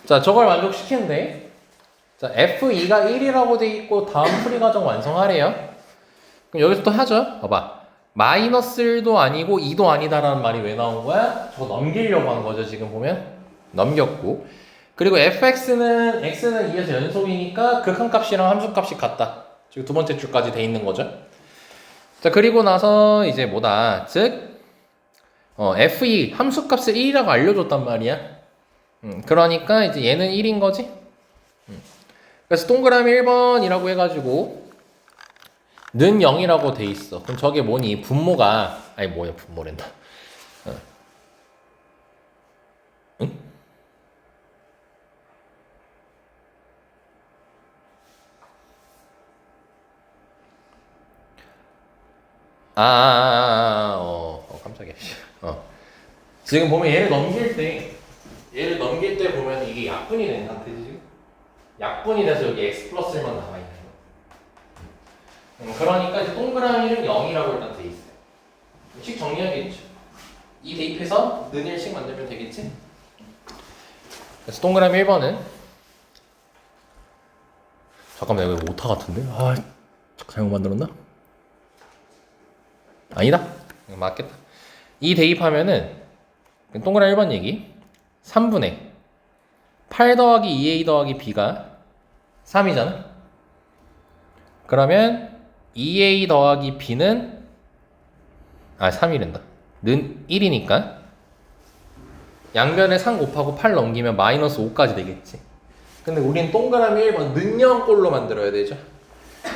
자, 저걸 만족시키는데, 자, F2가 1이라고 돼 있고 다음 풀이 과정 완성하래요. 그럼 여기서 또 하죠. 봐봐. 마이너스 1도 아니고 2도 아니다라는 말이 왜 나온 거야? 저거 넘기려고 한 거죠. 지금 보면 넘겼고, 그리고 fx는 x는 2에서 연속이니까 극한값이랑 함수값이 같다. 지금 두 번째 줄까지 돼 있는 거죠. 자, 그리고 나서 이제 뭐다, 즉 f2 함수값을 1이라고 알려줬단 말이야. 그러니까 이제 얘는 1인 거지. 그래서 동그라미 1번이라고 해가지고 는 0이라고 돼 있어. 그럼 저게 뭐니? 분모가, 아니 뭐야, 분모랜다. 응? 깜짝이야. 지금 보면 얘를 넘길 때 보면 이게 약분이 된 상태지 지금. 약분이 돼서 여기 x 플러스만 남아 있는 거. 그러니까 이제 동그라미는 0이라고 일단 돼 있어요. 식 정리하겠죠. 이 대입해서 는 1씩 만들면 되겠지? 그래서 동그라미 1번은, 잠깐만, 이거 오타 같은데? 잘못 만들었나? 아니다? 맞겠다. 이 대입하면은 동그라미 1번 얘기, 3분의 8 더하기 2a 더하기 b가 3이잖아? 그러면 2a 더하기 b는 3이란다. 는 1이니까 양변에 3 곱하고 8 넘기면 마이너스 5까지 되겠지. 근데 우린 동그라미 1번 는 0꼴로 만들어야 되죠.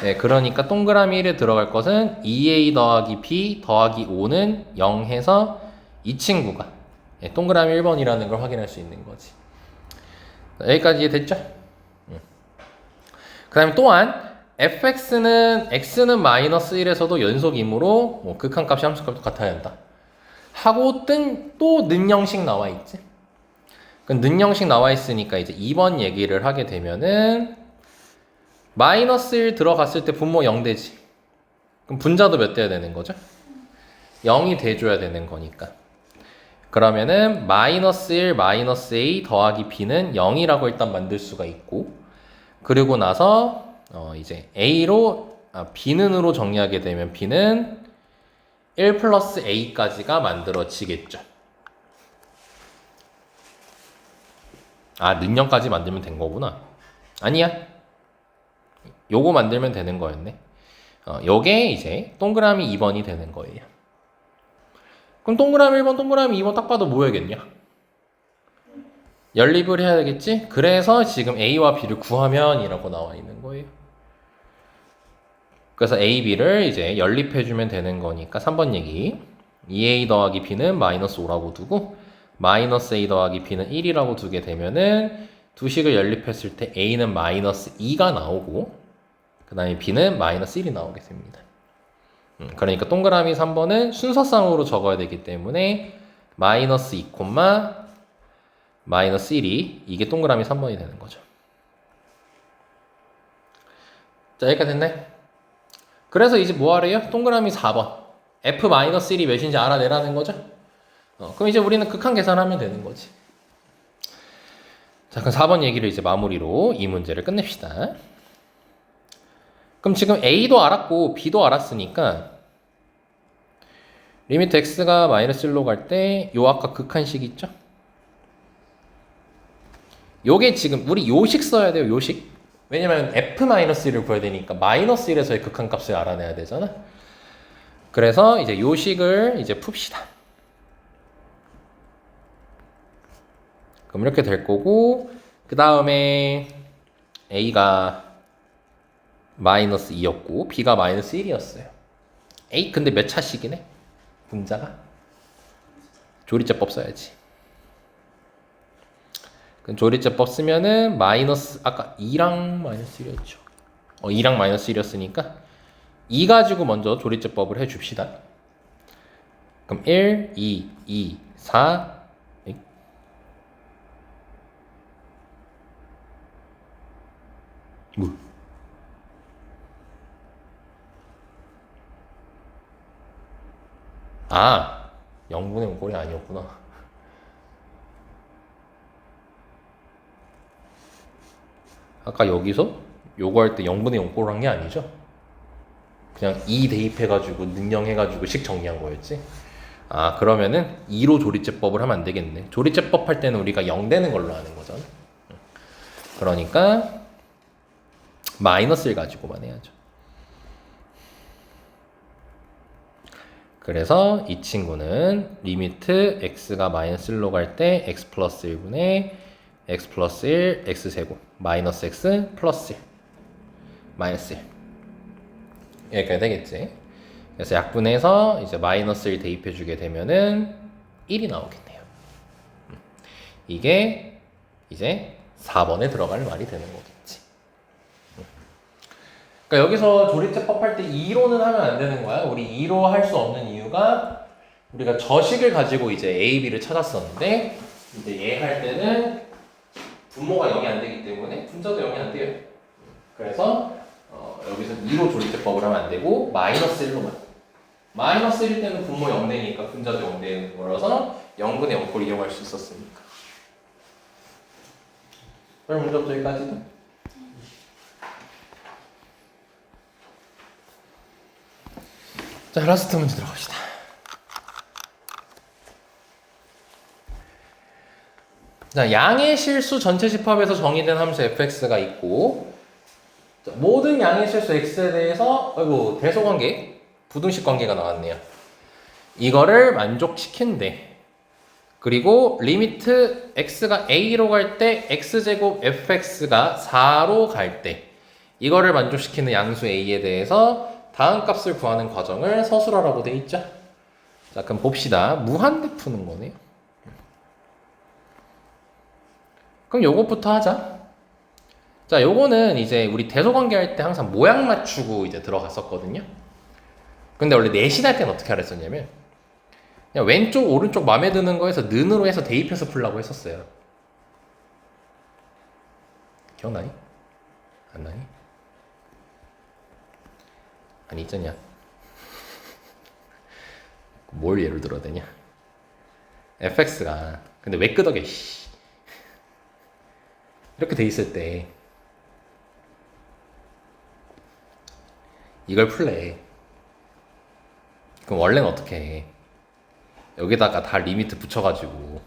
네, 그러니까 동그라미 1에 들어갈 것은 2a 더하기 b 더하기 5는 0 해서 이 친구가, 동그라미 1번이라는 걸 확인할 수 있는 거지. 여기까지 이해됐죠? 그 다음에 또한 fx는 x는 마이너스 1에서도 연속이므로 극한값이 함수값도 같아야 한다 하고 또 는형식 나와 있지. 그럼 는형식 나와 있으니까 이제 2번 얘기를 하게 되면은 마이너스 1 들어갔을 때 분모 0 되지. 그럼 분자도 몇 돼야 되는 거죠? 0이 돼줘야 되는 거니까. 그러면은 마이너스 1 마이너스 a 더하기 b는 0이라고 일단 만들 수가 있고, 그리고 나서 이제 a로 b는으로 정리하게 되면 b는 1 플러스 a까지가 만들어지겠죠. 능형까지 만들면 된 거구나. 아니야. 요거 만들면 되는 거였네. 요게 이제 동그라미 2번이 되는 거예요. 그럼 동그라미 1번, 동그라미 2번 딱 봐도 뭐야겠냐? 연립을 해야 되겠지? 그래서 지금 a와 b를 구하면 이라고 나와 있는 거예요. 그래서 a, b를 이제 연립해주면 되는 거니까 3번 얘기, 2a 더하기 b는 마이너스 5라고 두고 마이너스 a 더하기 b는 1이라고 두게 되면은 두 식을 연립했을 때 a는 마이너스 2가 나오고 그 다음에 b는 마이너스 1이 나오게 됩니다. 그러니까 동그라미 3번은 순서상으로 적어야 되기 때문에 마이너스 2, 마이너스 1이 이게 동그라미 3번이 되는 거죠. 자, 여기까지 됐네? 그래서 이제 뭐 하래요? 동그라미 4번 f-1이 몇인지 알아내라는 거죠. 그럼 이제 우리는 극한 계산하면 되는 거지. 자, 그럼 4번 얘기를 이제 마무리로 이 문제를 끝냅시다. 그럼 지금 a도 알았고 b도 알았으니까 리미트 x가 마이너스 1로 갈 때 요 아까 극한식 있죠? 요게 지금 우리 요식 써야 돼요. 요식. 왜냐면 f-1을 구해야 되니까 마이너스 1에서의 극한값을 알아내야 되잖아. 그래서 이제 요식을 이제 풉시다. 그럼 이렇게 될 거고, 그 다음에 a가 마이너스 2였고 b가 마이너스 1이었어요. a 근데 몇 차씩이네? 분자가? 조리제법 써야지. 그럼 조리제법 쓰면은 마이너스, 아까 2랑 마이너스 1이었죠. 2랑 마이너스 1이었으니까 2 가지고 먼저 조리제법을 해줍시다. 그럼 1, 2, 4, 뭐? 0분의 5꼴이 아니었구나. 아까 여기서 요거 할 때 0분의 0꼴을 한 게 아니죠? 그냥 2 대입해가지고 능령해가지고 식 정리한 거였지? 아, 그러면은 2로 조리제법을 하면 안 되겠네. 조리제법 할 때는 우리가 0 되는 걸로 하는 거잖아. 그러니까 마이너스를 가지고만 해야죠. 그래서 이 친구는 리미트 x가 마이너스 1로 갈 때 x 플러스 1분의 x 플러스 1 x제곱 마이너스 x 플러스 1 마이너스 1 여기까지 되겠지. 그래서 약분해서 이제 마이너스 1 대입해 주게 되면은 1이 나오겠네요. 이게 이제 4번에 들어갈 말이 되는 거겠지. 그러니까 여기서 조리제법 할 때 2로는 하면 안 되는 거야. 우리 2로 할 수 없는 이유가 우리가 저식을 가지고 이제 A, B를 찾았었는데 이제 얘 할 때는 분모가 0이 안 되기 때문에 분자도 0이 안 돼요. 그래서 여기서 2로 조리제법을 하면 안 되고 마이너스 1로만. 마이너스 1일 때는 분모 0 되니까 분자도 0 되는 거라서 0분의 0꼴 이용할 수 있었으니까. 그럼 문제부터 여기까지도. 자, 라스트 문제 들어갑시다. 자, 양의 실수 전체 집합에서 정의된 함수 fx가 있고, 자, 모든 양의 실수 x에 대해서 대소관계, 부등식 관계가 나왔네요. 이거를 만족시킨대. 그리고 리미트 x가 a로 갈 때 x제곱 fx가 4로 갈 때 이거를 만족시키는 양수 a에 대해서 다음 값을 구하는 과정을 서술하라고 돼 있죠. 자, 그럼 봅시다. 무한대 푸는 거네요. 그럼 요것부터 하자. 자, 요거는 이제 우리 대소관계 할 때 항상 모양 맞추고 이제 들어갔었거든요. 근데 원래 내신 할 때는 어떻게 하랬었냐면 그냥 왼쪽 오른쪽 마음에 드는 거에서 는으로 해서 대입해서 풀라고 했었어요. 기억나니? 안 나니? 아니 있잖냐. 뭘 예를 들어야 되냐. fx가 근데 왜 끄덕여 씨. 이렇게 돼 있을 때 이걸 풀래. 그럼 원래는 어떻게 해? 여기다가 다 리미트 붙여가지고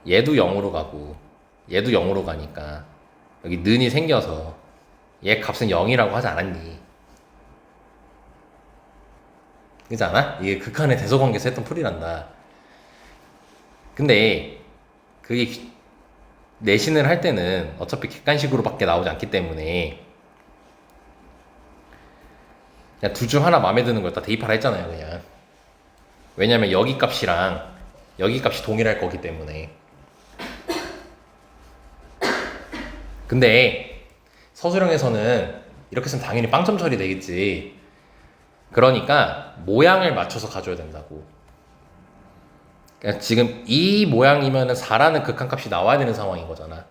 얘도 0으로 가고 얘도 0으로 가니까 여기 는이 생겨서 얘 값은 0이라고 하지 않았니? 그렇지 않아? 이게 극한의 대소관계에서 했던 풀이란다. 근데 그게 내신을 할 때는 어차피 객관식으로 밖에 나오지 않기 때문에 그냥 둘 중 하나 마음에 드는 걸 다 대입하라 했잖아요. 그냥 왜냐면 여기 값이랑 여기 값이 동일할 거기 때문에. 근데 서술형에서는 이렇게 쓰면 당연히 빵점 처리 되겠지. 그러니까 모양을 맞춰서 가져야 된다고. 그러니까 지금 이 모양이면은 4라는 극한값이 나와야 되는 상황인 거잖아.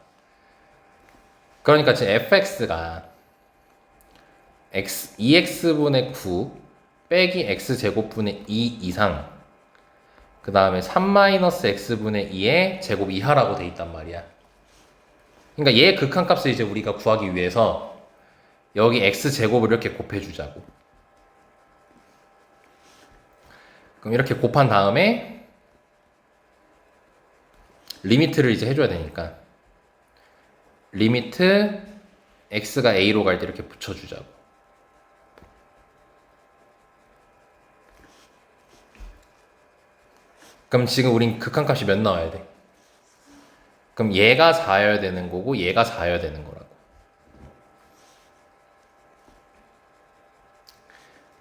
그러니까 지금 fx가 x 2x분의 9 빼기 x제곱분의 2 이상 그 다음에 3-x분의 2의 제곱 이하라고 돼 있단 말이야. 그러니까 얘 극한값을 이제 우리가 구하기 위해서 여기 x제곱을 이렇게 곱해주자고. 그럼 이렇게 곱한 다음에 리미트를 이제 해줘야 되니까 리미트 x가 a로 갈 때 이렇게 붙여주자고. 그럼 지금 우린 극한값이 몇 나와야 돼? 그럼 얘가 4여야 되는 거고 얘가 4여야 되는 거라고.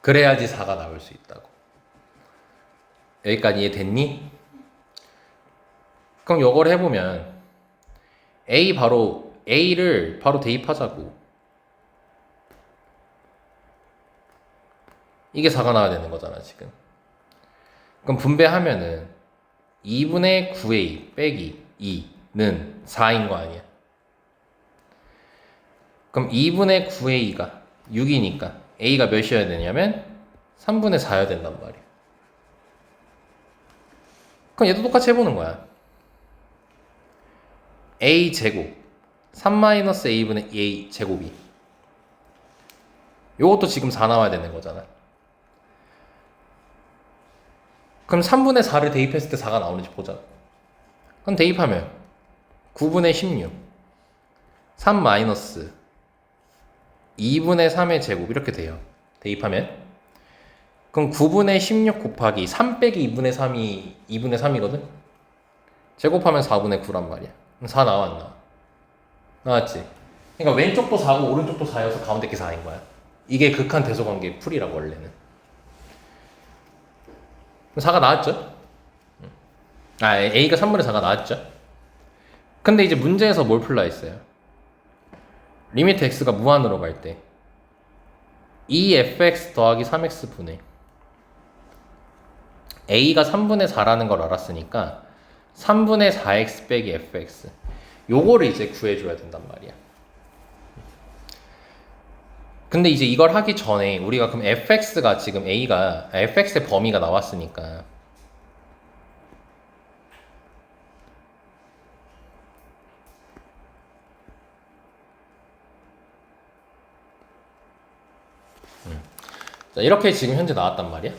그래야지 4가 나올 수 있다고. 여기까지 이해됐니? 그럼 요걸 해보면 A를 바로 대입하자고. 이게 4가 나와야 되는 거잖아 지금. 그럼 분배하면은 2분의 9A 빼기 2는 4인 거 아니야. 그럼 2분의 9A가 6이니까 A가 몇이어야 되냐면 3분의 4여야 된단 말이야. 그럼 얘도 똑같이 해보는 거야. a 제곱 3-a분의 a 제곱이 요것도 지금 4 나와야 되는 거잖아. 그럼 3분의 4를 대입했을 때 4가 나오는지 보자. 그럼 대입하면 9분의 16 3 마이너스 2분의 3의 제곱 이렇게 돼요. 대입하면 그럼 9분의 16 곱하기 3 빼기 2분의 3이 2분의 3이거든? 제곱하면 4분의 9란 말이야. 그럼 4 나와 안 나와? 나왔지? 그러니까 왼쪽도 4고 오른쪽도 4여서 가운데 게 4인 거야. 이게 극한 대소관계의 풀이라고 원래는. 4가 나왔죠? A가 3분의 4가 나왔죠? 근데 이제 문제에서 뭘 풀라 했어요? 리미트 x가 무한으로 갈 때 2fx 더하기 3x 분의 a가 3분의 4라는 걸 알았으니까 3분의 4x 빼기 fx 요거를 이제 구해줘야 된단 말이야. 근데 이제 이걸 하기 전에 우리가 그럼 fx가 지금 a가 fx의 범위가 나왔으니까 자, 이렇게 지금 현재 나왔단 말이야.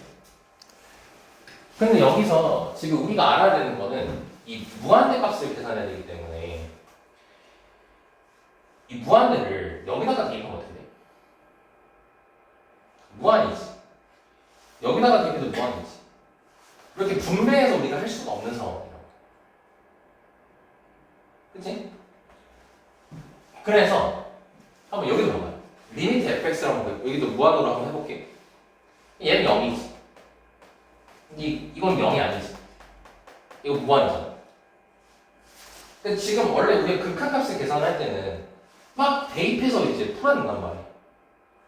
근데 여기서 지금 우리가 알아야 되는 거는 이 무한대 값을 계산해야 되기 때문에 이 무한대를 여기다가 대입하면 어떻게 돼? 무한이지. 여기다가 대입해도 무한이지. 이렇게 분배해서 우리가 할 수가 없는 상황이라고. 그치? 그래서 한번 여기도 봐봐요. 리미트 fx라고 보고 여기도 무한으로 한번 해볼게. 얘는 0이지. 이건 0이 아니지. 이거 무한이잖아. 근데 지금 원래 우리가 극한값을 계산할 때는 막 대입해서 이제 풀어낸단 말이야.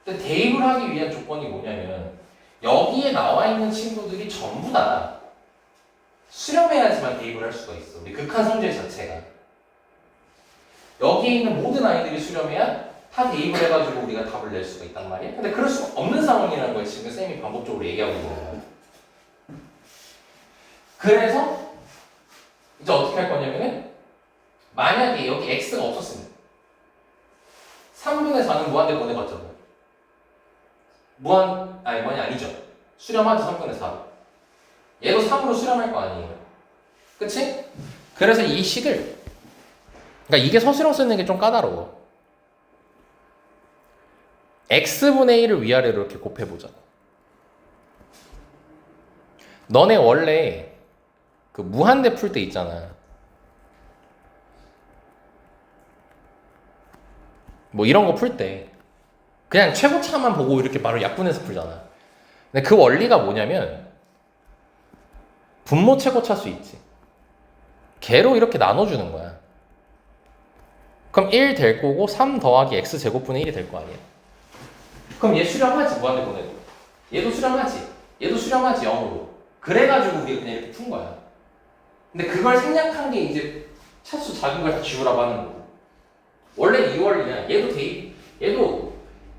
근데 대입을 하기 위한 조건이 뭐냐면 여기에 나와 있는 친구들이 전부 다 수렴해야지만 대입을 할 수가 있어. 우리 극한 성질 자체가. 여기에 있는 모든 아이들이 수렴해야 다 대입을 해가지고 우리가 답을 낼 수가 있단 말이야. 근데 그럴 수가 없는 상황이라는 걸 지금 쌤이 반복적으로 얘기하고 있는 거야. 그래서 이제 어떻게 할 거냐면은 만약에 여기 x가 없었으면 3분의 4는 무한대 보내봤잖아. 아니죠. 수렴하지 3분의 4로. 얘도 3으로 수렴할 거 아니에요. 그치? 그래서 이 식을 그러니까 이게 서술형 쓰는 게 좀 까다로워. x분의 1을 위아래로 이렇게 곱해보자. 너네 원래 그 무한대 풀 때 있잖아. 뭐 이런 거 풀 때 그냥 최고차만 보고 이렇게 바로 약분해서 풀잖아. 근데 그 원리가 뭐냐면 분모 최고차 수 있지. 걔로 이렇게 나눠주는 거야. 그럼 1 될 거고 3 더하기 x제곱분의 1이 될 거 아니야. 그럼 얘 수렴하지 무한대 보내고 얘도 수렴하지 얘도 수렴하지 0으로. 그래가지고 우리가 그냥 이렇게 푼 거야. 근데 그걸 생략한 게 이제 차수 작은 걸 다 지우라고 하는 거고. 원래 이 원리는 얘도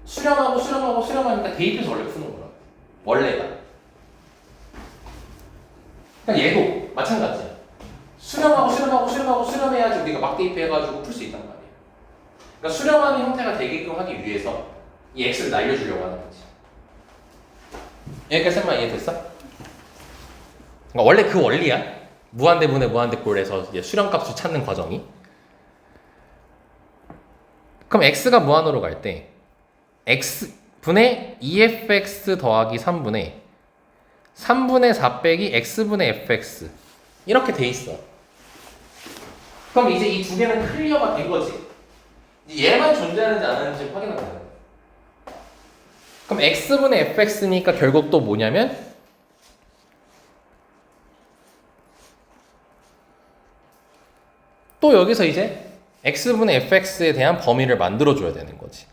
수렴하니까 대입해서 원래 푸는 거야. 원래가. 그러니까 얘도 마찬가지야. 수렴해야지 우리가 막 대입해가지고 풀 수 있단 말이야. 그러니까 수렴하는 형태가 되게끔 하기 위해서 이 x를 날려주려고 하는 거지. 여기까지 쌤만 이해됐어? 그러니까 원래 그 원리야. 무한대분의 무한대꼴에서 수렴값을 찾는 과정이. 그럼 x가 무한으로 갈 때 x분의 2fx 더하기 3분의 4 빼기 x분의 fx 이렇게 돼 있어. 그럼 이제 이 두 개는 클리어가 된 거지. 얘만 존재하는지 안 하는지 확인하면 되는 거야. 그럼 x분의 fx니까 결국 또 뭐냐면 또 여기서 이제 x분의 fx에 대한 범위를 만들어줘야 되는 거지.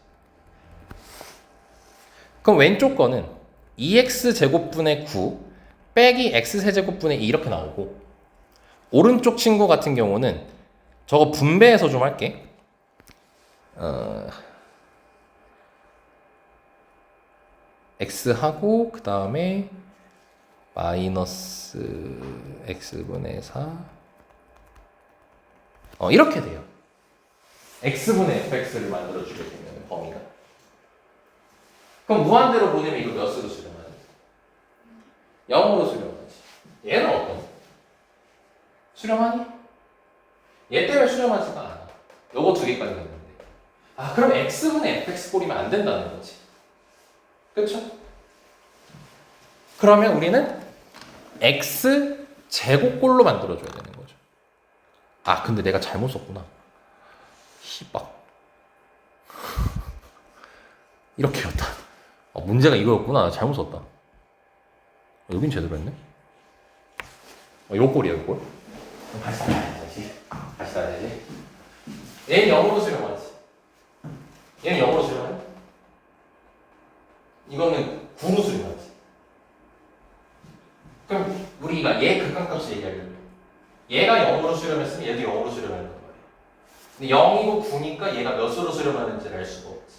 그럼 왼쪽 거는 2x제곱분의 9 빼기 x세제곱분의 2 이렇게 나오고 오른쪽 친구 같은 경우는 저거 분배해서 좀 할게. x하고 그 다음에 마이너스 x분의 4 이렇게 돼요. x분의 fx를 만들어주게 되면 범위가. 그럼 무한대로 보내면 이거 몇 수로 수렴하지? 0으로 수렴하지. 얘는 어떤? 수렴하니? 얘 때문에 수렴하지가 않아. 요거 두 개까지 했는데. 아, 그럼 x분의 fx 꼴이면 안 된다는 거지. 그쵸? 그러면 우리는 x 제곱꼴로 만들어줘야 되는 거죠. 아, 근데 내가 잘못 썼구나. 희박. 이렇게였다. 문제가 이거였구나. 잘못 썼다. 여긴 제대로 했네. 요 꼴이야, 요 꼴. 다시 다시. 얘는 0으로 수렴하지. 얘는 0으로 수렴하지. 이거는 9로 수렴하지. 그럼 우리가 얘 극한값을 얘기하려면 얘가 0으로 수렴했으면 얘도 0으로 수렴하는 거예요. 근데 0이고 9니까 얘가 몇 수로 수렴하는지를 알 수가 없지.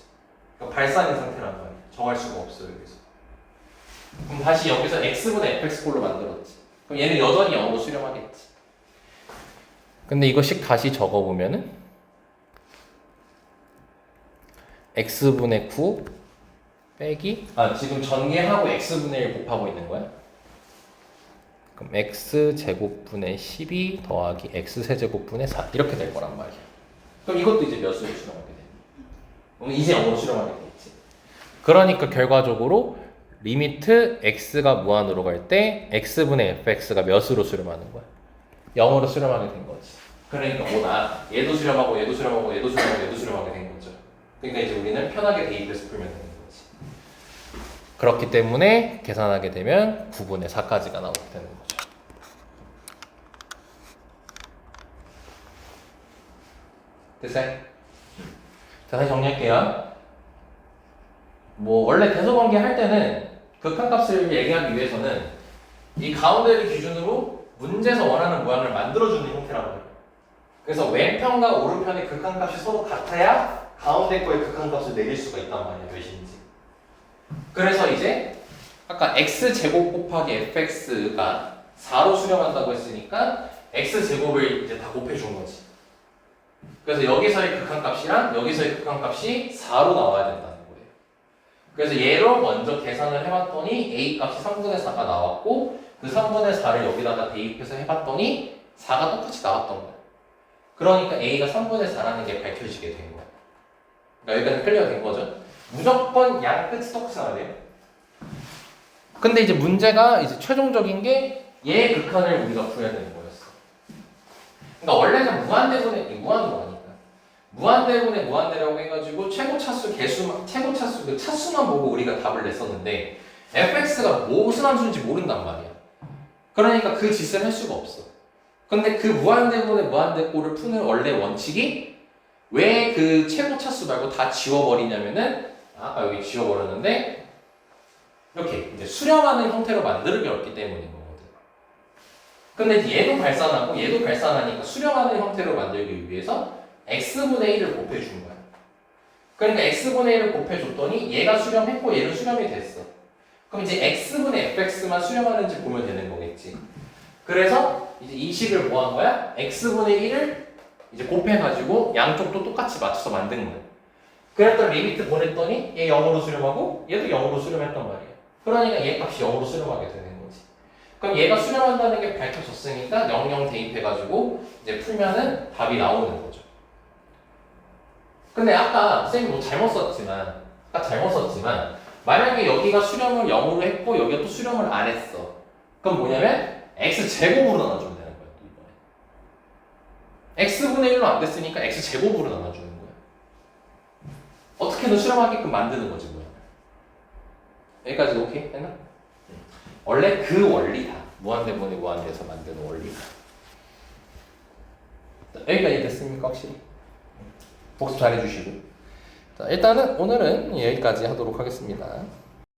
그러니까 발산인 상태란 말이야. 정할 수가 없어요, 여기서. 그럼 다시 여기서 x분의 fx꼴로 만들었지. 그럼 얘는 여전히 0으로 수렴하겠지. 근데 이거씩 다시 적어보면은 x분의 9 빼기 지금 전개하고 x분의 1 곱하고 있는 거야? 그럼 x제곱분의 12 더하기 x세제곱분의 4 이렇게 될 거란 말이야. 그럼 이것도 이제 몇 수로 수렴하게 돼? 그럼 이제 0으로 수렴하게 되겠지. 그러니까 결과적으로 리미트 x가 무한으로 갈 때 x분의 fx가 몇으로 수렴하는 거야? 0으로 수렴하게 된 거지. 그러니까 뭐다 얘도 수렴하고 얘도 수렴하고 얘도 수렴하고 얘도 수렴하게 된 거죠. 그러니까 이제 우리는 편하게 대입해서 풀면 되는 거지. 그렇기 때문에 계산하게 되면 9분의 4까지가 나오게 되는 거죠. 됐어요? 자, 다시 정리할게요. 원래 대소관계 할 때는 극한값을 얘기하기 위해서는 이 가운데를 기준으로 문제에서 원하는 모양을 만들어주는 형태라고 해요. 그래서 왼편과 오른편의 극한값이 서로 같아야 가운데 거의 극한값을 내릴 수가 있단 말이에요. 몇인지. 그래서 이제 아까 x제곱 곱하기 fx가 4로 수렴한다고 했으니까 x제곱을 이제 다 곱해준 거지. 그래서 여기서의 극한값이랑 여기서의 극한값이 4로 나와야 된다는 거예요. 그래서 얘로 먼저 계산을 해봤더니 a 값이 3분의 4가 나왔고 그 3분의 4를 여기다가 대입해서 해봤더니 4가 똑같이 나왔던 거예요. 그러니까 a가 3분의 4라는 게 밝혀지게 된 거예요. 그러니까 여기까지 클리어 된 거죠. 무조건 양 끝이 똑같이 나와야 돼요. 근데 이제 문제가 이제 최종적인 게 얘 극한을 우리가 구해야 되는 거였어. 그러니까 원래는 무한대분의 무한으로 하니까 무한대분의 무한대라고 해가지고 최고 차수 개수만 최고 차수 그 차수만 보고 우리가 답을 냈었는데 fx가 무슨 함수인지 모른단 말이야. 그러니까 그 짓을 할 수가 없어. 근데 그 무한대분의 무한대꼴을 푸는 원래 원칙이 왜 그 최고 차수 말고 다 지워버리냐면은 아까 여기 지워버렸는데 이렇게 이제 수렴하는 형태로 만들기 어렵기 때문인 거거든. 근데 얘도 발산하고 얘도 발산하니까 수렴하는 형태로 만들기 위해서 x분의 1을 곱해준 거야. 그러니까 x분의 1을 곱해줬더니 얘가 수렴했고 얘는 수렴이 됐어. 그럼 이제 x분의 fx만 수렴하는지 보면 되는 거겠지. 그래서 이제 이 식을 뭐 한 거야? x분의 1을 이제 곱해가지고 양쪽도 똑같이 맞춰서 만든 거야. 그랬더니 리미트 보냈더니 얘 0으로 수렴하고 얘도 0으로 수렴했단 말이야. 그러니까 얘 값이 0으로 수렴하게 되는 거지. 그럼 얘가 수렴한다는 게 밝혀졌으니까 00 대입해가지고 이제 풀면은 답이 나오는 거죠. 근데 아까 쌤이 뭐 잘못 썼지만 만약에 여기가 수렴을 0으로 했고 여기가 또 수렴을 안 했어. 그럼 뭐냐면 x제곱으로 나눠주면 되는 거야. 또 이번에 x분의 1로 안 됐으니까 x제곱으로 나눠주는 거야. 어떻게든 수렴하게끔 만드는 거지 뭐야. 여기까지 오케이? 했나? 원래 그 원리다. 무한대분의 무한대에서 만드는 원리다. 여기까지 됐습니까? 확실히? 복습 잘 해주시고. 자, 일단은 오늘은 여기까지 하도록 하겠습니다.